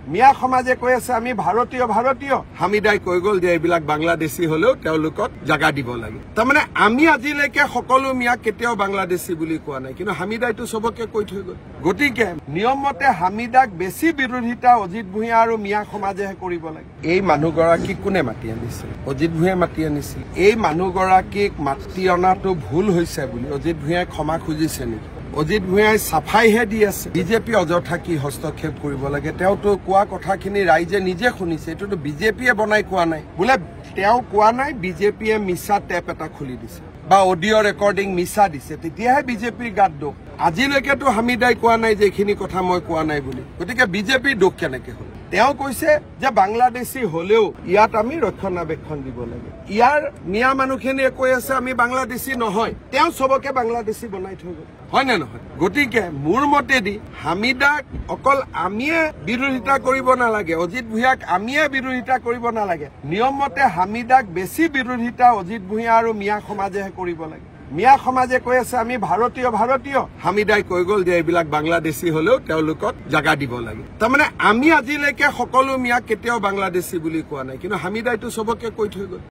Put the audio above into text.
মিয়া সমাজে কৈ আছে আমি ভাৰতীয় হামিদাই কৈ গল যে এইবিলাক বাংলাদেশী হলেও তেওঁলোকক জাগা দিব লাগে তাৰমানে আমি আজিলৈকে সকলো মিয়াক কেতিয়াও বাংলাদেশী বুলি কোৱা নাই কিন্তু হামিদাইটো সবকে কৈ থৈ গল গতিকে নিয়মমতে হামিদাক বেছি বিৰোধিতা অজিত ভূঞা আৰু মিয়া সমাজেহে কৰিব লাগে এই মানুহগৰাকীক কোনে মাতি আনিছিল অজিত ভূঞাই মাতি আনিছিল এই মানুহগৰাকীক মাতি অনাটো ভুল হৈছে বুলি অজিত ভূঞাই ক্ষমা খুজিছে নেকি অজিত ভূঞাই সাফাইহে দি আছে বিজেপি অযথা কি হস্তক্ষেপ কৰিব লাগে তেওঁতো কোৱা কথাখিনি ৰাইজে নিজে শুনিছে এটোতো বিজেপিয়ে বনাই কোৱা নাই বোলে তেওঁ কোৱা নাই বিজেপিয়ে মিছা টেপ এটা খুলি দিছে বা অডিঅ ৰেকৰ্ডিং মিছা দিছে তেতিয়াহে বিজেপিৰ গাত দোষ আজিলৈকেতো হামিদাই কোৱা নাই যে এইখিনি কথা মই কোৱা নাই বুলি গতিকে বিজেপিৰ দোষ কেনেকে হ'ল তেওঁ কৈছে যে বাংলাদেশী হলেও ইয়াত আমি ৰক্ষণাবেক্ষণ দিব লাগে ইয়াৰ মিয়া মানুহখিনিয়ে কৈ আছে আমি বাংলাদেশী নহয় তেওঁ সবকে বাংলাদেশী বনাই থৈ গল হয় না নহয় গতিকে মোৰ মতেদি হামিদাক অকল আমিয়ে বিৰোধিতা কৰিব নালাগে অজিত ভূঞাক আমিয়ে বিৰোধিতা কৰিব নালাগে নিয়মমতে হামিদাক বেছি বিৰোধিতা অজিত ভূঞা আৰু মিয়া সমাজেহে কৰিব লাগে মিয়া সমাজে কৈ আছে আমি ভাৰতীয় হামিদাই কৈ গল যে এইবিলাক বাংলাদেশী হলেও তেওঁলোকক জাগা দিব লাগে তাৰমানে আমি আজিলৈকে সকলো মিয়াক কেতিয়াও বাংলাদেশী বুলি কোৱা নাই কিন্তু হামিদাইটো সবকে কৈ থৈ গল